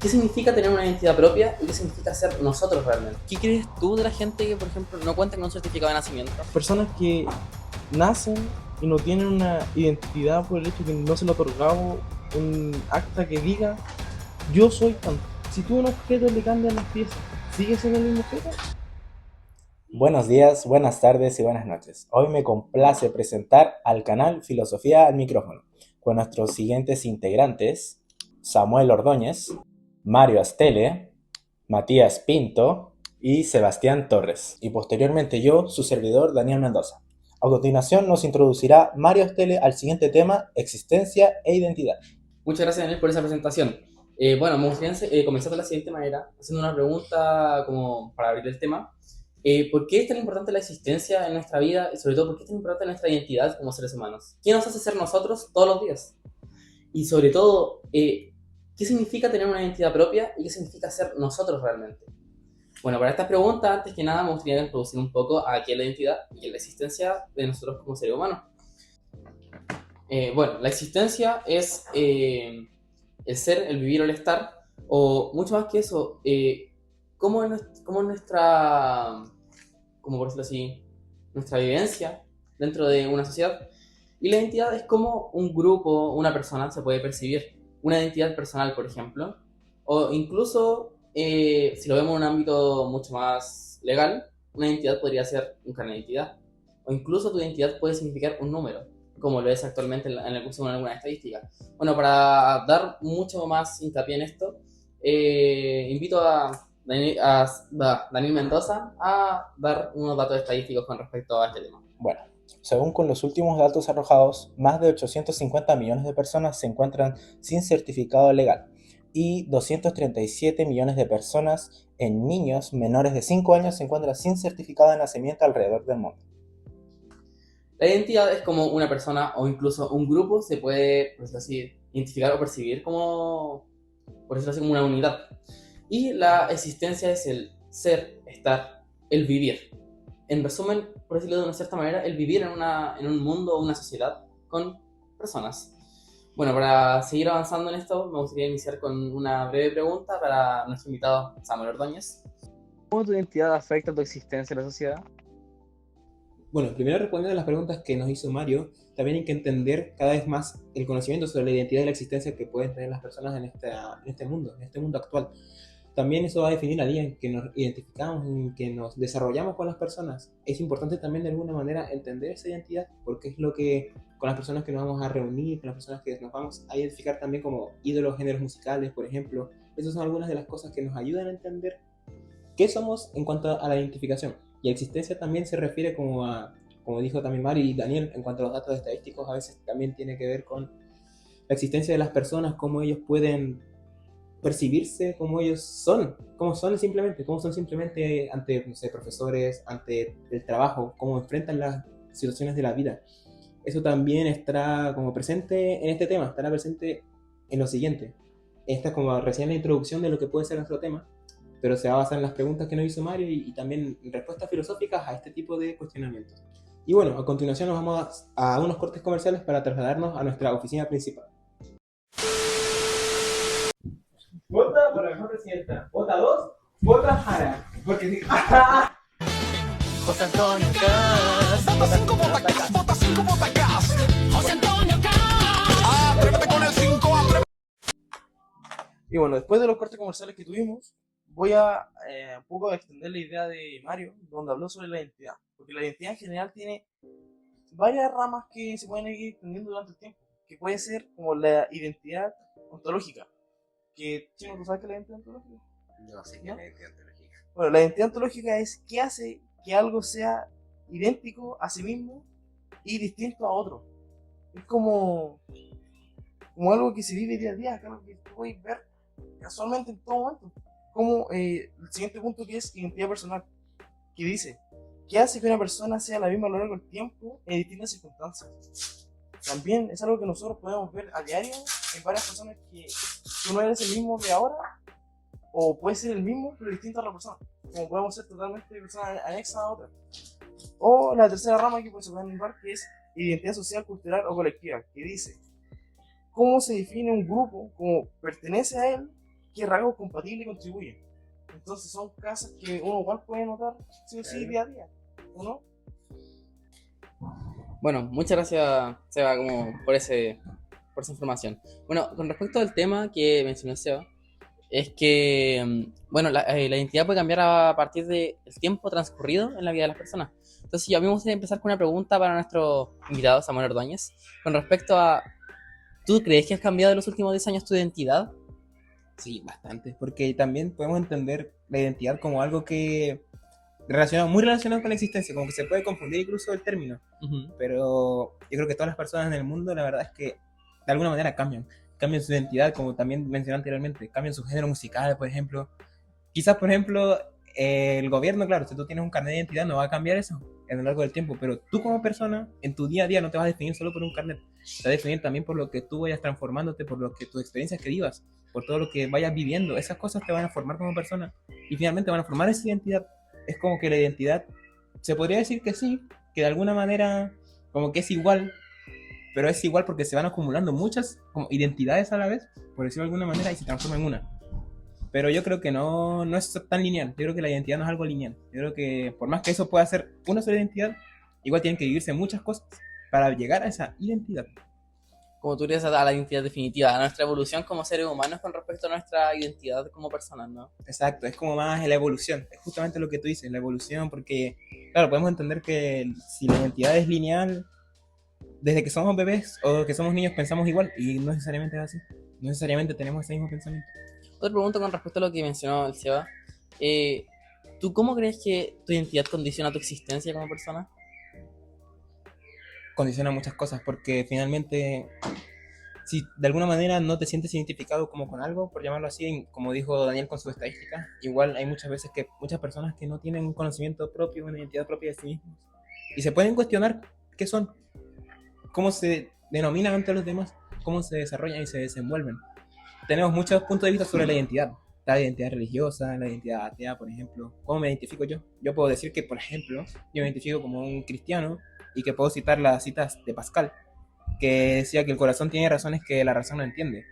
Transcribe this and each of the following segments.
¿Qué significa tener una identidad propia y qué significa ser nosotros realmente? ¿Qué crees tú de la gente que, por ejemplo, no cuenta con un certificado de nacimiento? Personas que nacen y no tienen una identidad por el hecho que no se le ha otorgado un acta que diga yo soy tanto. Si tú a un objeto le cambias las piezas, ¿sigue siendo el mismo objeto? Buenos días, buenas tardes y buenas noches. Hoy me complace presentar al canal Filosofía al Micrófono con nuestros siguientes integrantes: Samuel Ordóñez, Mario Astele, Matías Pinto y Sebastián Torres. Y posteriormente yo, su servidor Daniel Mendoza. A continuación nos introducirá Mario Astele al siguiente tema: existencia e identidad. Muchas gracias, Daniel, por esa presentación. Bueno, me gustaría comenzar de la siguiente manera, haciendo una pregunta como para abrir el tema. ¿Por qué es tan importante la existencia en nuestra vida y sobre todo por qué es tan importante nuestra identidad como seres humanos? ¿Qué nos hace ser nosotros todos los días? Y sobre todo, ¿qué significa tener una identidad propia y qué significa ser nosotros realmente? Bueno, para estas preguntas, antes que nada, me gustaría introducir un poco a qué es la identidad y qué es la existencia de nosotros como seres humanos. Bueno, la existencia es el ser, el vivir o el estar, o mucho más que eso, cómo es nuestra, como por decirlo así, nuestra vivencia dentro de una sociedad. Y la identidad es como un grupo, una persona se puede percibir. Una identidad personal, por ejemplo, o incluso, si lo vemos en un ámbito mucho más legal, una identidad podría ser un carnet de identidad. O incluso tu identidad puede significar un número, como lo es actualmente en el curso de alguna estadística. Bueno, para dar mucho más hincapié en esto, invito a Daniel Mendoza a dar unos datos estadísticos con respecto a este tema. Bueno, según con los últimos datos arrojados, más de 850 millones de personas se encuentran sin certificado legal y 237 millones de personas en niños menores de 5 años se encuentran sin certificado de nacimiento alrededor del mundo. La identidad es como una persona o incluso un grupo se puede, por decirlo así, identificar o percibir como, por decirlo así, como una unidad. Y la existencia es el ser, estar, el vivir. En resumen, por decirlo de una cierta manera, el vivir en un mundo o una sociedad con personas. Bueno, para seguir avanzando en esto, me gustaría iniciar con una breve pregunta para nuestro invitado Samuel Ordóñez. ¿Cómo tu identidad afecta tu existencia en la sociedad? Bueno, primero respondiendo a las preguntas que nos hizo Mario, también hay que entender cada vez más el conocimiento sobre la identidad y la existencia que pueden tener las personas en este mundo actual. También eso va a definir la vía en que nos identificamos, en que nos desarrollamos con las personas. Es importante también de alguna manera entender esa identidad, porque es lo que con las personas que nos vamos a reunir, con las personas que nos vamos a identificar también como ídolos, géneros musicales, por ejemplo. Esas son algunas de las cosas que nos ayudan a entender qué somos en cuanto a la identificación. Y existencia también se refiere como dijo también Mari y Daniel, en cuanto a los datos estadísticos, a veces también tiene que ver con la existencia de las personas, cómo ellos pueden percibirse, cómo son simplemente ante, no sé, profesores, ante el trabajo, cómo enfrentan las situaciones de la vida. Eso también estará como presente en este tema, estará presente en lo siguiente. Esta es como recién la introducción de lo que puede ser nuestro tema, pero se va a basar en las preguntas que nos hizo Mario y también en respuestas filosóficas a este tipo de cuestionamientos. Y bueno, a continuación nos vamos a unos cortes comerciales para trasladarnos a nuestra oficina principal. Vota por la mejor presidenta. Vota 2, vota Jara. Porque si. José Antonio Caz. Vota 5, vota Caz. Vota 5, vota Caz. José Antonio Caz. Atrévete con el 5, atrévete. Y bueno, después de los cortes comerciales que tuvimos, voy a un poco extender la idea de Mario, donde habló sobre la identidad. Porque la identidad en general tiene varias ramas que se pueden ir extendiendo durante el tiempo. Que puede ser como la identidad ontológica. Que, Chino, ¿tú sabes qué es la identidad ontológica? No sé qué ¿No? es la identidad ontológica. Bueno, la identidad ontológica es qué hace que algo sea idéntico a sí mismo y distinto a otro. Es como algo que se vive día a día, algo que tú puedes ver casualmente en todo momento. Como el siguiente punto, que es identidad personal, que dice, ¿qué hace que una persona sea la misma a lo largo del tiempo en distintas circunstancias? También es algo que nosotros podemos ver a diario en varias personas, que tú no eres el mismo de ahora, o puede ser el mismo pero distinto a la persona, como podemos ser totalmente personas anexas a otra. O la tercera rama que pues, se puede nombrar, que es identidad social, cultural o colectiva, que dice cómo se define un grupo, cómo pertenece a él qué rasgos compatibles contribuyen. Entonces son cosas que uno igual puede notar sí o sí día a día, ¿o no? Bueno, muchas gracias, Seba, como por esa información. Bueno, con respecto al tema que mencionó Seba, es que, bueno, la identidad puede cambiar a partir del tiempo transcurrido en la vida de las personas. Entonces, yo a mí me gustaría empezar con una pregunta para nuestro invitado, Samuel Ordóñez, con respecto a, ¿tú crees que has cambiado en los últimos 10 años tu identidad? Sí, bastante, porque también podemos entender la identidad como algo que muy relacionado con la existencia, como que se puede confundir incluso el término, pero yo creo que todas las personas en el mundo, la verdad es que de alguna manera cambian su identidad, como también mencioné anteriormente, cambian su género musical, por ejemplo. Quizás, por ejemplo, el gobierno, claro, si tú tienes un carnet de identidad, no va a cambiar eso a lo largo del tiempo, pero tú como persona, en tu día a día, no te vas a definir solo por un carnet, te vas a definir también por lo que tú vayas transformándote, por lo que tus experiencias que vivas, por todo lo que vayas viviendo. Esas cosas te van a formar como persona y finalmente van a formar esa identidad. Es como que la identidad, se podría decir que sí, que de alguna manera como que es igual, pero es igual porque se van acumulando muchas como identidades a la vez, por decirlo de alguna manera, y se transforma en una. Pero yo creo que no es tan lineal. Yo creo que la identidad no es algo lineal. Yo creo que por más que eso pueda ser una sola identidad, igual tienen que vivirse muchas cosas para llegar a esa identidad. Como tú dices, a la identidad definitiva, a nuestra evolución como seres humanos con respecto a nuestra identidad como personas, ¿no? Exacto, es como más la evolución. Es justamente lo que tú dices, la evolución, porque, claro, podemos entender que si la identidad es lineal, desde que somos bebés o que somos niños pensamos igual, y no necesariamente es así. No necesariamente tenemos ese mismo pensamiento. Otra pregunta con respecto a lo que mencionó el Seba. ¿Tú cómo crees que tu identidad condiciona tu existencia como persona? Condiciona muchas cosas, porque finalmente, si de alguna manera no te sientes identificado como con algo, por llamarlo así, como dijo Daniel con su estadística, igual hay muchas veces que muchas personas que no tienen un conocimiento propio, una identidad propia de sí mismos, y se pueden cuestionar qué son, cómo se denominan ante los demás, cómo se desarrollan y se desenvuelven. Tenemos muchos puntos de vista sobre la identidad. La identidad religiosa, la identidad atea, por ejemplo. ¿Cómo me identifico yo? Yo puedo decir que, por ejemplo, yo me identifico como un cristiano y que puedo citar las citas de Pascal, que decía que el corazón tiene razones que la razón no entiende.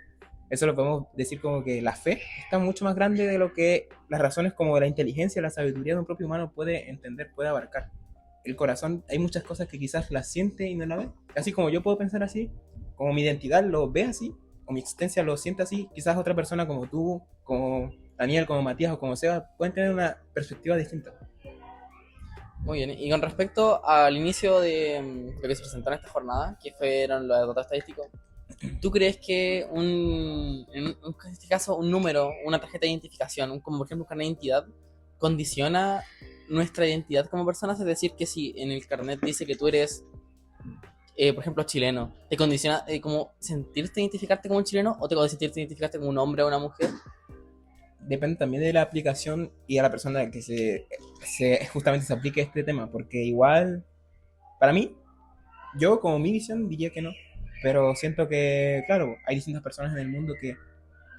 Eso lo podemos decir como que la fe está mucho más grande de lo que las razones como la inteligencia, la sabiduría de un propio humano puede entender, puede abarcar. El corazón, hay muchas cosas que quizás las siente y no la ve. Así como yo puedo pensar así, como mi identidad lo ve así, o mi existencia lo siente así, quizás otra persona como tú, como Daniel, como Matías o como Seba, pueden tener una perspectiva distinta. Muy bien, y con respecto al inicio de lo que se presentó en esta jornada, que fueron los datos estadísticos, ¿tú crees que en este caso un número, una tarjeta de identificación, como por ejemplo un carnet de identidad, condiciona nuestra identidad como personas? Es decir, que si en el carnet dice que tú eres, por ejemplo, chileno, ¿te condiciona como sentirte identificarte como un chileno o te condiciona sentirte identificarte como un hombre o una mujer? Depende también de la aplicación y a la persona que justamente se aplique este tema, porque igual, para mí, yo como mi visión diría que no, pero siento que, claro, hay distintas personas en el mundo que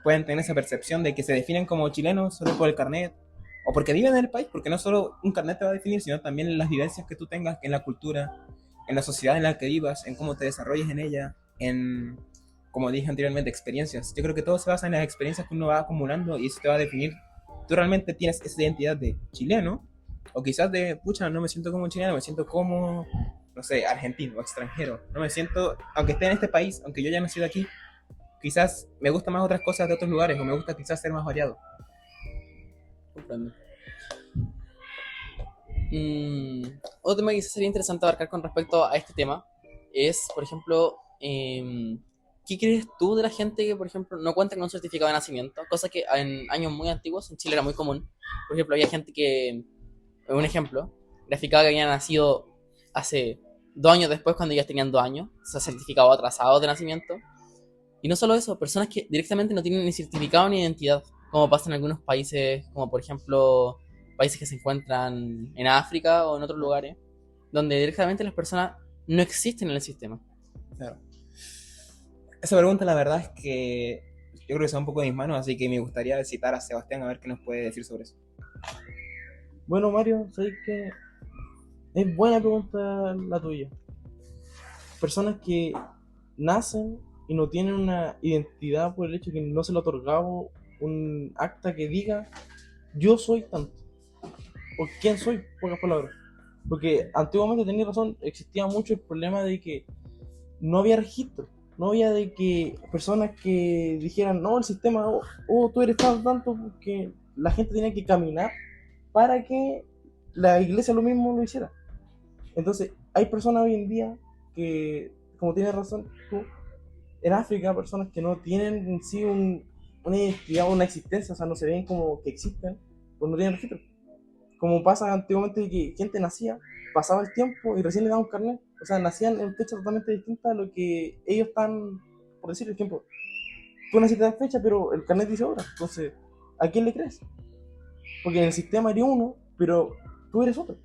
pueden tener esa percepción de que se definen como chilenos solo por el carnet o porque viven en el país, porque no solo un carnet te va a definir, sino también en las vivencias que tú tengas en la cultura, en la sociedad en la que vivas, en cómo te desarrolles en ella, en, como dije anteriormente, experiencias. Yo creo que todo se basa en las experiencias que uno va acumulando y eso te va a definir. Tú realmente tienes esa identidad de chileno o quizás de, pucha, no me siento como chileno, me siento como, no sé, argentino o extranjero. No me siento, aunque esté en este país, aunque yo ya nací aquí, quizás me gustan más otras cosas de otros lugares o me gusta quizás ser más variado. Comprendo. Otro tema que quizás sería interesante abarcar con respecto a este tema es, por ejemplo, ¿qué crees tú de la gente que, por ejemplo, no cuenta con un certificado de nacimiento? Cosa que en años muy antiguos en Chile era muy común. Por ejemplo, había gente que, un ejemplo, graficaba que había nacido hace 2 años después cuando ya tenían 2 años, o sea, certificado atrasado de nacimiento. Y no solo eso, personas que directamente no tienen ni certificado ni identidad, como pasa en algunos países, como por ejemplo países que se encuentran en África o en otros lugares, donde directamente las personas no existen en el sistema. Claro. Esa pregunta la verdad es que yo creo que está un poco de mis manos, así que me gustaría citar a Sebastián a ver qué nos puede decir sobre eso. Bueno, Mario, sabes que es buena pregunta la tuya. Personas que nacen y no tienen una identidad por el hecho de que no se le ha otorgado un acta que diga yo soy tanto, o quién soy, pocas palabras. Porque antiguamente tenía razón, existía mucho el problema de que no había registro, no había de que personas que dijeran, no, el sistema, tú eres tanto, porque la gente tenía que caminar para que la iglesia lo mismo lo hiciera. Entonces, hay personas hoy en día que, como tienes razón tú, en África, personas que no tienen en sí una identidad, una existencia, o sea, no se ven como que existen, pues no tienen registro. Como pasa antiguamente que gente nacía, pasaba el tiempo y recién le daban un carnet. O sea, nacían en fechas totalmente distintas a lo que ellos están, por decir el tiempo. Tú naciste en fecha, pero el carnet dice otra. Entonces, ¿a quién le crees? Porque en el sistema eres uno, pero tú eres otro.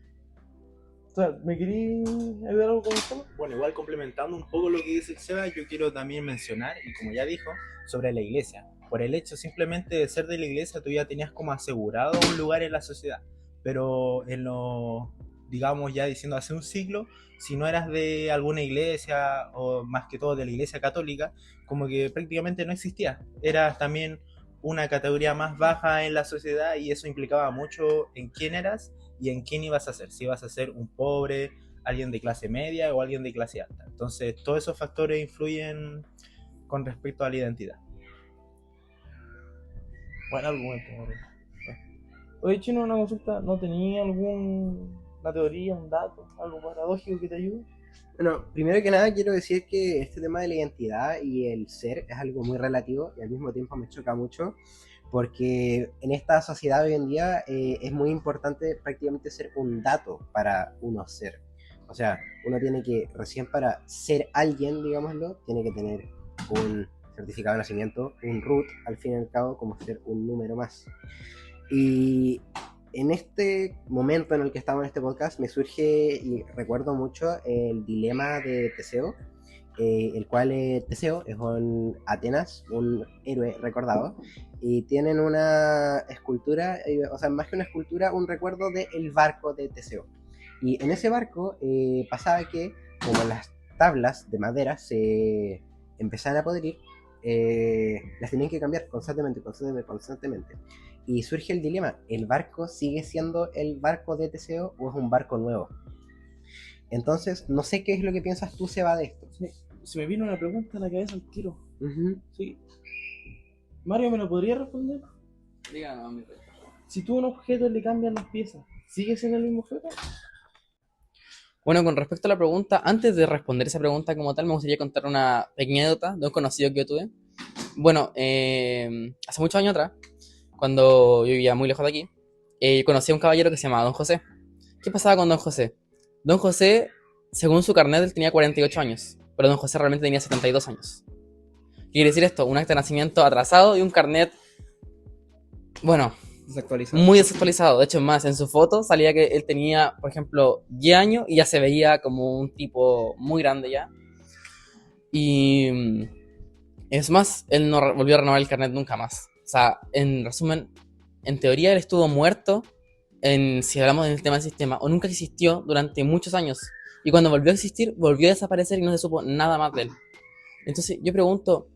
O sea, ¿me querías ayudar algo con esto? Bueno, igual complementando un poco lo que dice el Seba, yo quiero también mencionar, y como ya dijo, sobre la iglesia. Por el hecho simplemente de ser de la iglesia, tú ya tenías como asegurado un lugar en la sociedad. Pero en lo, digamos ya diciendo hace un siglo, si no eras de alguna iglesia, o más que todo de la iglesia católica, como que prácticamente no existía. Eras también una categoría más baja en la sociedad y eso implicaba mucho en quién eras y en quién ibas a ser. Si ibas a ser un pobre, alguien de clase media o alguien de clase alta. Entonces, todos esos factores influyen con respecto a la identidad. Buen argumento, Mario. Oye, Chino, una consulta, ¿no tenía alguna teoría, un dato, algo paradójico que te ayude? Bueno, primero que nada quiero decir que este tema de la identidad y el ser es algo muy relativo y al mismo tiempo me choca mucho porque en esta sociedad hoy en día es muy importante prácticamente ser un dato para uno ser. O sea, uno tiene que, recién para ser alguien, digámoslo, tiene que tener un certificado de nacimiento, un root, al fin y al cabo, como ser un número más. Y en este momento en el que estamos en este podcast me surge y recuerdo mucho el dilema de Teseo, el cual Teseo es un Atenas, un héroe recordado, y tienen una escultura, o sea, más que una escultura, un recuerdo del barco de Teseo. Y en ese barco pasaba que, como las tablas de madera se empezaban a podrir, las tenían que cambiar constantemente. Y surge el dilema, ¿el barco sigue siendo el barco de Teseo o es un barco nuevo? Entonces, no sé qué es lo que piensas tú, Seba, de esto. Sí, se me vino una pregunta a la cabeza al tiro. Uh-huh. Sí. Mario, ¿me lo podría responder? Díganos, mi rey. Si tú a un objeto le cambias las piezas, ¿sigue siendo el mismo objeto? Bueno, con respecto a la pregunta, antes de responder esa pregunta como tal, me gustaría contar una pequeña anécdota de un conocido que yo tuve. Bueno, hace muchos años atrás, cuando yo vivía muy lejos de aquí, conocí a un caballero que se llamaba Don José. ¿Qué pasaba con Don José? Don José, según su carnet, él tenía 48 años, pero Don José realmente tenía 72 años. ¿Qué quiere decir esto? Un acta de nacimiento atrasado y un carnet, bueno, Desactualizado. muy desactualizado. De hecho, más, en su foto salía que él tenía, por ejemplo, 10 años y ya se veía como un tipo muy grande ya. Y es más, él no volvió a renovar el carnet nunca más. O sea, en resumen, en teoría él estuvo muerto, si hablamos del tema del sistema, o nunca existió durante muchos años. Y cuando volvió a existir, volvió a desaparecer y no se supo nada más de él. Entonces yo pregunto,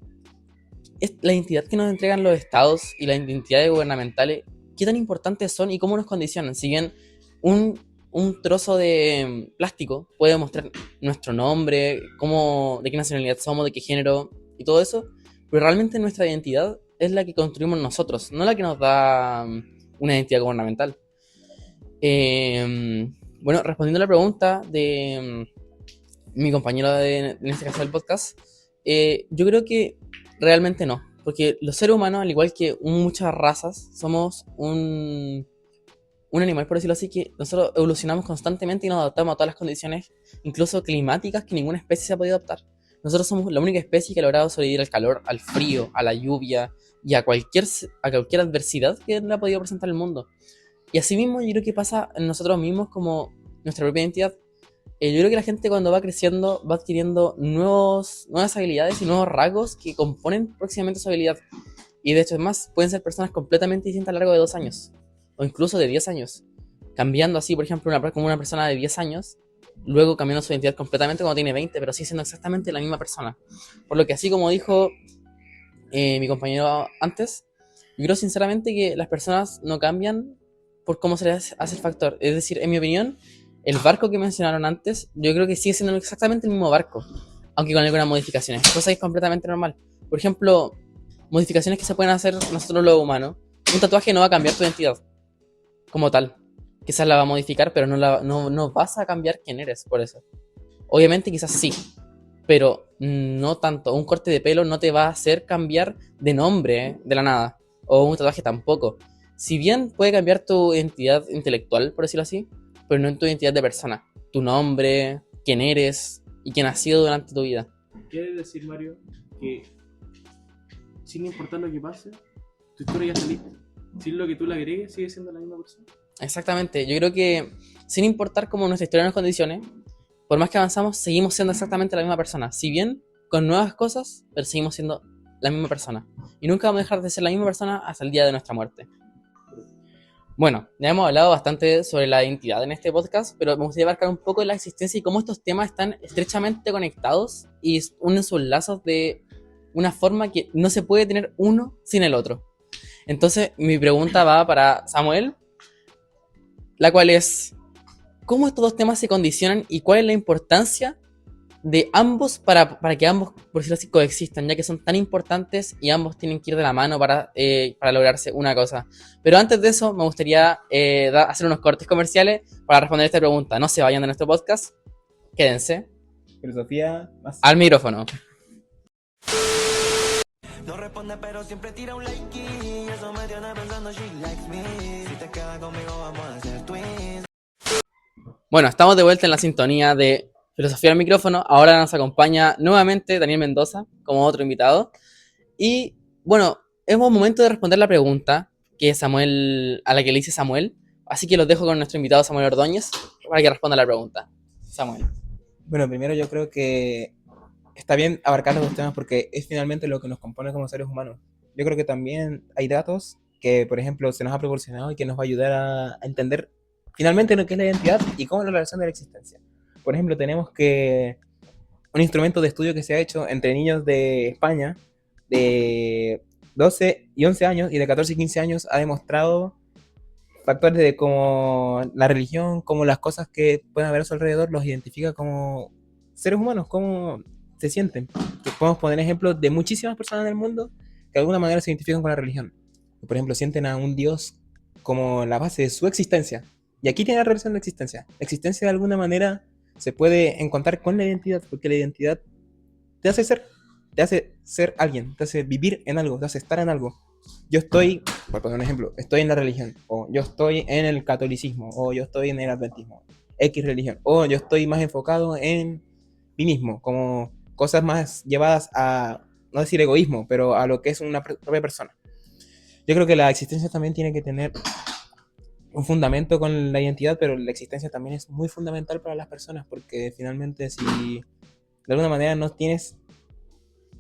¿es la identidad que nos entregan los estados y las identidades gubernamentales, qué tan importantes son y cómo nos condicionan? Si bien un trozo de plástico puede mostrar nuestro nombre, de qué nacionalidad somos, de qué género y todo eso, pero realmente nuestra identidad es la que construimos nosotros, no la que nos da una identidad gubernamental. Bueno, respondiendo a la pregunta de mi compañero en este caso del podcast, yo creo que realmente no, porque los seres humanos, al igual que muchas razas, somos un animal, por decirlo así, que nosotros evolucionamos constantemente y nos adaptamos a todas las condiciones, incluso climáticas, que ninguna especie se ha podido adaptar. Nosotros somos la única especie que ha logrado sobrevivir al calor, al frío, a la lluvia y a cualquier adversidad que le ha podido presentar el mundo. Y así mismo yo creo que pasa en nosotros mismos como nuestra propia identidad. Yo creo que la gente cuando va creciendo va adquiriendo nuevas habilidades y nuevos rasgos que componen próximamente su habilidad. Y de hecho es más, pueden ser personas completamente distintas a lo largo de 2 años. O incluso de 10 años. Cambiando así, por ejemplo, como una persona de 10 años, luego cambiando su identidad completamente cuando tiene 20, pero sigue siendo exactamente la misma persona. Por lo que así como dijo mi compañero antes, Yo creo sinceramente que las personas no cambian por cómo se les hace el factor. Es decir, en mi opinión, el barco que mencionaron antes, yo creo que sigue siendo exactamente el mismo barco, aunque con algunas modificaciones, cosa que es completamente normal. Por ejemplo, modificaciones que se pueden hacer nosotros los humanos. Un tatuaje no va a cambiar tu identidad como tal. Quizás la va a modificar, pero no vas a cambiar quién eres por eso. Obviamente quizás sí, pero no tanto. Un corte de pelo no te va a hacer cambiar de nombre de la nada. O un tatuaje tampoco. Si bien puede cambiar tu identidad intelectual, por decirlo así, pero no en tu identidad de persona. Tu nombre, quién eres y quién has sido durante tu vida. ¿Quiere decir, Mario, que sin importar lo que pase, tu historia ya está lista? Sin lo que tú le agregues, sigue siendo la misma persona. Exactamente. Yo creo que sin importar cómo nuestra historia nos condicione, por más que avanzamos, seguimos siendo exactamente la misma persona. Si bien con nuevas cosas, pero seguimos siendo la misma persona. Y nunca vamos a dejar de ser la misma persona hasta el día de nuestra muerte. Bueno, ya hemos hablado bastante sobre la identidad en este podcast, pero me gustaría abarcar un poco la existencia y cómo estos temas están estrechamente conectados y unen sus lazos de una forma que no se puede tener uno sin el otro. Entonces, mi pregunta va para Samuel, la cual es, ¿cómo estos dos temas se condicionan y cuál es la importancia de ambos para que ambos, por decirlo así, coexistan, ya que son tan importantes y ambos tienen que ir de la mano para lograrse una cosa? Pero antes de eso, me gustaría hacer unos cortes comerciales para responder esta pregunta. No se vayan de nuestro podcast, quédense Filosofía más... al micrófono. No responde pero siempre tira un like y eso me tiene pensando she likes me. Si te quedas conmigo vamos a hacer twins. Bueno, estamos de vuelta en la sintonía de Filosofía al micrófono. Ahora nos acompaña nuevamente Daniel Mendoza como otro invitado. Y bueno, es un momento de responder la pregunta a la que le hice Samuel. Así que los dejo con nuestro invitado Samuel Ordóñez para que responda la pregunta. Samuel. Bueno, primero yo creo que está bien abarcar los dos temas porque es finalmente lo que nos compone como seres humanos. Yo creo que también hay datos que, por ejemplo, se nos ha proporcionado y que nos va a ayudar a entender finalmente lo que es la identidad y cómo es la relación de la existencia. Por ejemplo, tenemos que un instrumento de estudio que se ha hecho entre niños de España de 12 y 11 años y de 14 y 15 años ha demostrado factores de como la religión, como las cosas que pueden haber a su alrededor, los identifica como seres humanos, cómo se sienten. Podemos poner ejemplos de muchísimas personas en el mundo que de alguna manera se identifican con la religión. Por ejemplo, sienten a un Dios como la base de su existencia. Y aquí tiene la relación de existencia. La existencia de alguna manera se puede encontrar con la identidad, porque la identidad te hace ser alguien, te hace vivir en algo, te hace estar en algo. Yo estoy, por poner un ejemplo, estoy en la religión, o yo estoy en el catolicismo, o yo estoy en el adventismo, X religión, o yo estoy más enfocado en mí mismo, como cosas más llevadas a, no decir egoísmo, pero a lo que es una propia persona. Yo creo que la existencia también tiene que tener un fundamento con la identidad, pero la existencia también es muy fundamental para las personas, porque finalmente si de alguna manera no tienes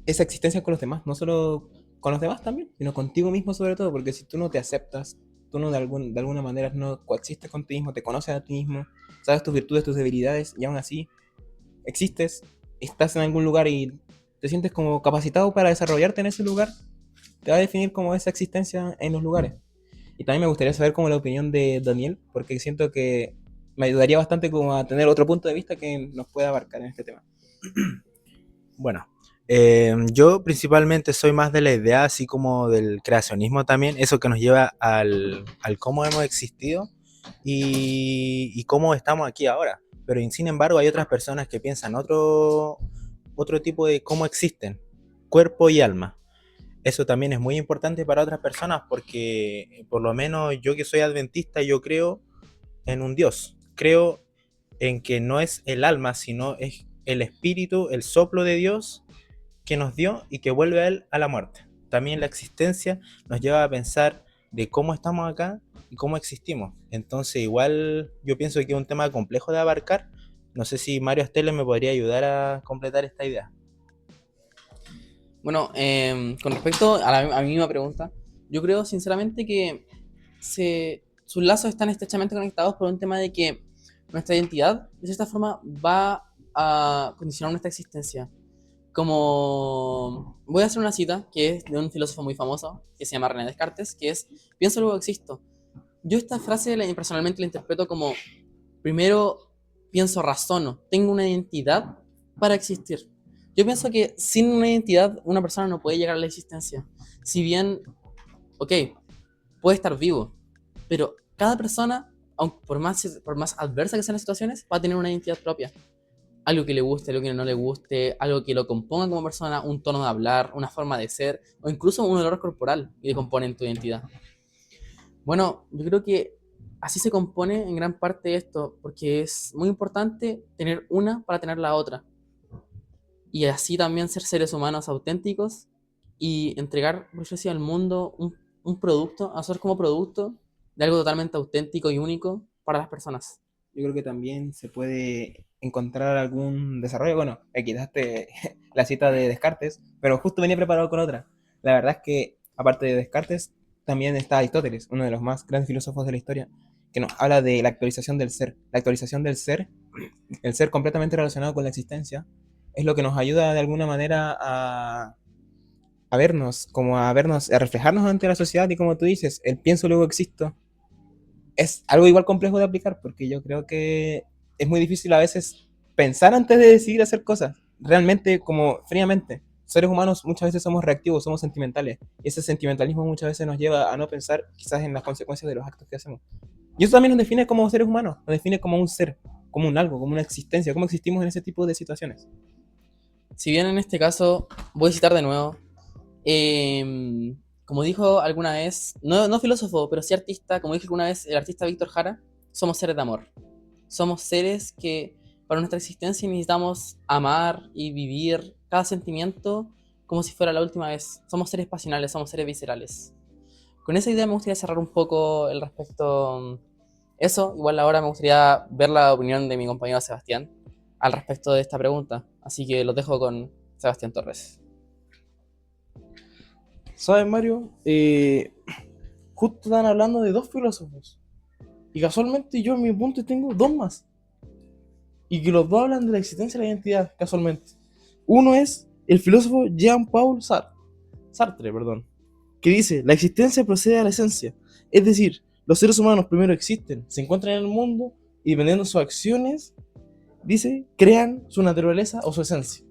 esa existencia con los demás, no solo con los demás también, sino contigo mismo sobre todo, porque si tú no te aceptas, tú no de alguna manera no coexistes con ti mismo, te conoces a ti mismo, sabes tus virtudes, tus debilidades, y aún así existes, estás en algún lugar y te sientes como capacitado para desarrollarte en ese lugar, te va a definir como esa existencia en los lugares. Y también me gustaría saber como la opinión de Daniel, porque siento que me ayudaría bastante como a tener otro punto de vista que nos pueda abarcar en este tema. Bueno, yo principalmente soy más de la idea, así como del creacionismo también, eso que nos lleva al cómo hemos existido y cómo estamos aquí ahora. Pero sin embargo hay otras personas que piensan otro tipo de cómo existen, cuerpo y alma. Eso también es muy importante para otras personas porque por lo menos yo que soy adventista, yo creo en un Dios. Creo en que no es el alma, sino es el espíritu, el soplo de Dios que nos dio y que vuelve a él a la muerte. También la existencia nos lleva a pensar de cómo estamos acá y cómo existimos. Entonces igual yo pienso que es un tema complejo de abarcar. No sé si Mario Estelle me podría ayudar a completar esta idea. Bueno, con respecto a la misma pregunta, yo creo sinceramente que sus lazos están estrechamente conectados por un tema de que nuestra identidad, de cierta forma, va a condicionar nuestra existencia. como voy a hacer una cita que es de un filósofo muy famoso que se llama René Descartes, que es pienso luego existo. Yo esta frase personalmente la interpreto como primero pienso, razono, tengo una identidad para existir. Yo pienso que sin una identidad una persona no puede llegar a la existencia. Si bien, ok, puede estar vivo, pero cada persona, aunque por más adversa que sean las situaciones, va a tener una identidad propia. Algo que le guste, algo que no le guste, algo que lo componga como persona, un tono de hablar, una forma de ser, o incluso un olor corporal que componen tu identidad. Bueno, yo creo que así se compone en gran parte esto, porque es muy importante tener una para tener la otra. Y así también ser seres humanos auténticos y entregar, por eso decía, al mundo un producto, hacer como producto de algo totalmente auténtico y único para las personas. Yo creo que también se puede encontrar algún desarrollo. Bueno, quitaste la cita de Descartes, pero justo venía preparado con otra. La verdad es que, aparte de Descartes, también está Aristóteles, uno de los más grandes filósofos de la historia, que nos habla de la actualización del ser. La actualización del ser, el ser completamente relacionado con la existencia, es lo que nos ayuda de alguna manera a vernos, como a vernos, a reflejarnos ante la sociedad y como tú dices, el pienso luego existo, es algo igual complejo de aplicar porque yo creo que es muy difícil a veces pensar antes de decidir hacer cosas, realmente como fríamente. Seres humanos muchas veces somos reactivos, somos sentimentales y ese sentimentalismo muchas veces nos lleva a no pensar quizás en las consecuencias de los actos que hacemos. Y eso también nos define como seres humanos, nos define como un ser, como un algo, como una existencia, cómo existimos en ese tipo de situaciones. Si bien en este caso, voy a citar de nuevo, como dijo alguna vez, no filósofo, pero sí artista, como dijo alguna vez el artista Víctor Jara, somos seres de amor. Somos seres que para nuestra existencia necesitamos amar y vivir cada sentimiento como si fuera la última vez. Somos seres pasionales, somos seres viscerales. Con esa idea me gustaría cerrar un poco el respecto. Eso, igual ahora me gustaría ver la opinión de mi compañero Sebastián al respecto de esta pregunta. Así que los dejo con Sebastián Torres. ¿Sabes, Mario? Justo están hablando de dos filósofos. Y casualmente yo en mi punto tengo dos más. Y que los dos hablan de la existencia de la identidad, casualmente. Uno es el filósofo Jean-Paul Sartre, perdón, que dice, la existencia procede de la esencia. Es decir, los seres humanos primero existen, se encuentran en el mundo y dependiendo de sus acciones, dice, crean su naturaleza o su esencia.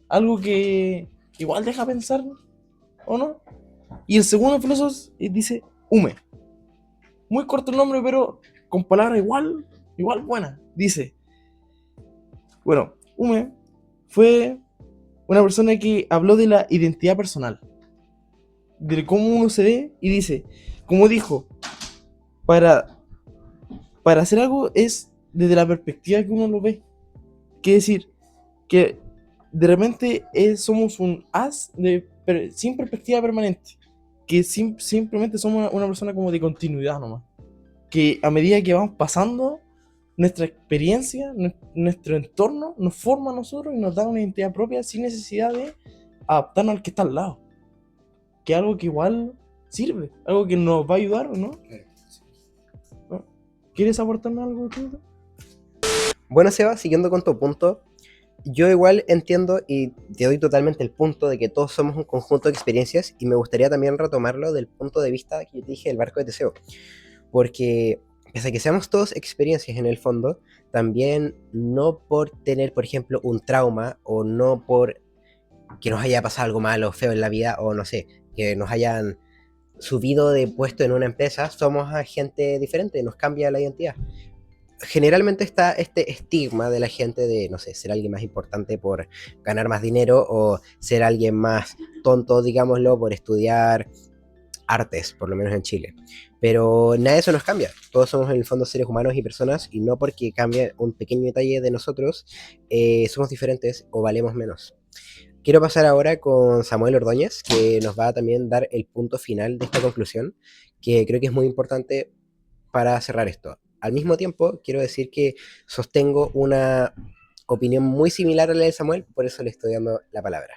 Algo que igual deja pensar, ¿o no? Y el segundo filósofo dice Hume. Muy corto el nombre, pero con palabras igual buenas. Dice, bueno, Hume fue una persona que habló de la identidad personal, de cómo uno se ve y dice, como dijo, para, para hacer algo es desde la perspectiva que uno lo ve. Quiere decir que de repente somos un haz sin perspectiva permanente, que simplemente somos una persona como de continuidad nomás, que a medida que vamos pasando, nuestra experiencia, nuestro entorno nos forma a nosotros y nos da una identidad propia sin necesidad de adaptarnos al que está al lado, que es algo que igual sirve, algo que nos va a ayudar, ¿o no? ¿No? ¿Quieres aportarme algo, tú? Bueno, Seba, siguiendo con tu punto, yo igual entiendo y te doy totalmente el punto de que todos somos un conjunto de experiencias y me gustaría también retomarlo del punto de vista que yo te dije del barco de Teseo, porque pese a que seamos todos experiencias en el fondo, también no por tener, por ejemplo, un trauma o no por que nos haya pasado algo malo o feo en la vida o no sé, que nos hayan subido de puesto en una empresa, somos a gente diferente, nos cambia la identidad. Generalmente está este estigma de la gente de, no sé, ser alguien más importante por ganar más dinero o ser alguien más tonto, digámoslo, por estudiar artes, por lo menos en Chile. Pero nada de eso nos cambia. Todos somos en el fondo seres humanos y personas y no porque cambie un pequeño detalle de nosotros, somos diferentes o valemos menos. Quiero pasar ahora con Samuel Ordóñez, que nos va a también dar el punto final de esta conclusión, que creo que es muy importante para cerrar esto. Al mismo tiempo, quiero decir que sostengo una opinión muy similar a la de Samuel, por eso le estoy dando la palabra.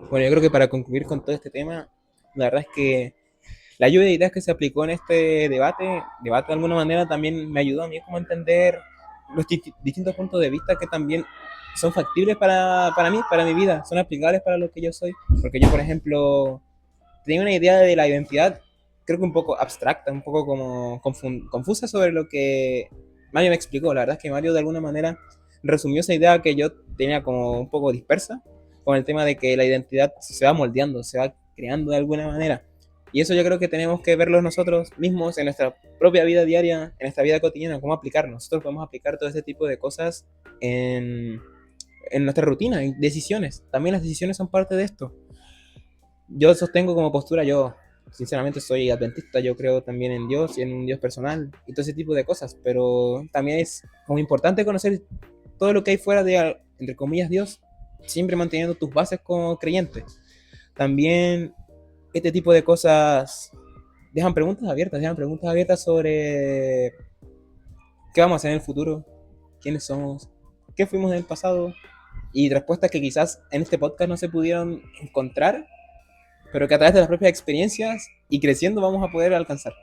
Bueno, yo creo que para concluir con todo este tema, la verdad es que la lluvia de ideas que se aplicó en este debate de alguna manera también me ayudó a mí como a entender los distintos puntos de vista que también son factibles para mí, para mi vida, son aplicables para lo que yo soy. Porque yo, por ejemplo, tenía una idea de la identidad, creo que un poco abstracta, un poco como confusa sobre lo que Mario me explicó. La verdad es que Mario de alguna manera resumió esa idea que yo tenía como un poco dispersa, con el tema de que la identidad se va moldeando, se va creando de alguna manera. Y eso yo creo que tenemos que verlo nosotros mismos en nuestra propia vida diaria, en nuestra vida cotidiana, cómo aplicarnos. Nosotros podemos aplicar todo este tipo de cosas en nuestra rutina, en decisiones. También las decisiones son parte de esto. Yo sostengo como postura, yo sinceramente soy adventista, yo creo también en Dios y en un Dios personal y todo ese tipo de cosas, pero también es como importante conocer todo lo que hay fuera de, entre comillas, Dios, siempre manteniendo tus bases como creyente. También este tipo de cosas dejan preguntas abiertas sobre qué vamos a hacer en el futuro, quiénes somos, qué fuimos en el pasado, y respuestas que quizás en este podcast no se pudieron encontrar, pero que a través de las propias experiencias y creciendo vamos a poder alcanzar.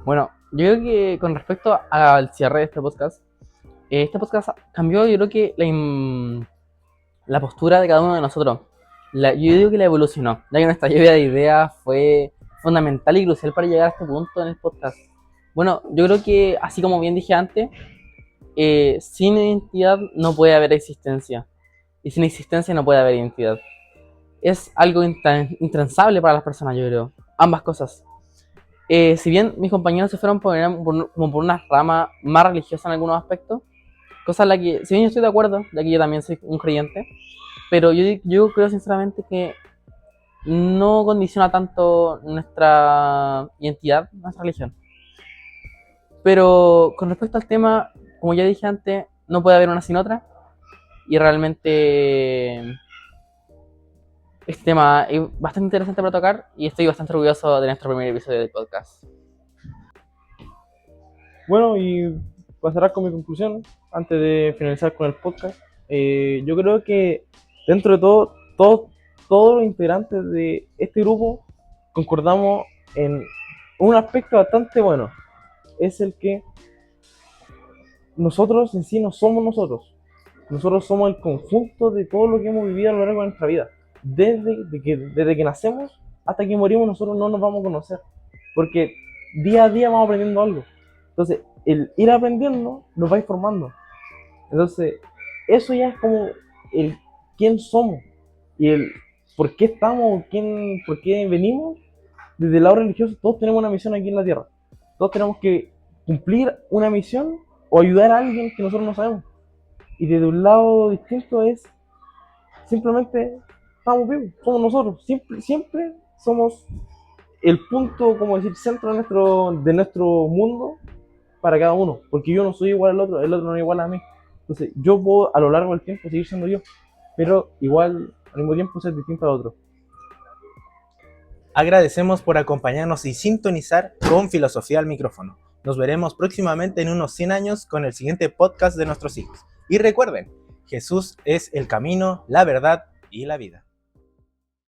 Bueno, yo creo que con respecto al cierre de este podcast cambió, yo creo que la postura de cada uno de nosotros. Yo digo que la evolucionó, ya que nuestra lluvia de ideas fue fundamental y crucial para llegar a este punto en el podcast. Bueno, yo creo que, así como bien dije antes, sin identidad no puede haber existencia, y sin existencia no puede haber identidad. Es algo intransable para las personas, yo creo, ambas cosas. Si bien mis compañeros se fueron como por una rama más religiosa en algunos aspectos, cosa en la que, si bien yo estoy de acuerdo, ya que yo también soy un creyente, pero yo creo sinceramente que no condiciona tanto nuestra identidad, nuestra religión. Pero con respecto al tema, como ya dije antes, no puede haber una sin otra, y realmente este tema es bastante interesante para tocar y estoy bastante orgulloso de nuestro primer episodio del podcast. Bueno, y pasará con mi conclusión antes de finalizar con el podcast. Yo creo que dentro de todos los integrantes de este grupo concordamos en un aspecto bastante bueno. Es el que nosotros en sí no somos nosotros. Nosotros somos el conjunto de todo lo que hemos vivido a lo largo de nuestra vida. Desde que nacemos hasta que morimos, nosotros no nos vamos a conocer. Porque día a día vamos aprendiendo algo. Entonces, el ir aprendiendo nos va informando. Entonces, eso ya es como el quién somos y el por qué estamos, por qué venimos. Desde el lado religioso, todos tenemos una misión aquí en la tierra. Todos tenemos que cumplir una misión o ayudar a alguien que nosotros no sabemos. Y desde un lado distinto es simplemente estamos vivos, somos nosotros, siempre somos el punto, como decir, centro de nuestro mundo para cada uno, porque yo no soy igual al otro, el otro no es igual a mí. Entonces yo puedo a lo largo del tiempo seguir siendo yo, pero igual al mismo tiempo ser distinto a otro. Agradecemos por acompañarnos y sintonizar con Filosofía al Micrófono. Nos veremos próximamente en unos 100 años con el siguiente podcast de nuestros hijos. Y recuerden, Jesús es el camino, la verdad y la vida.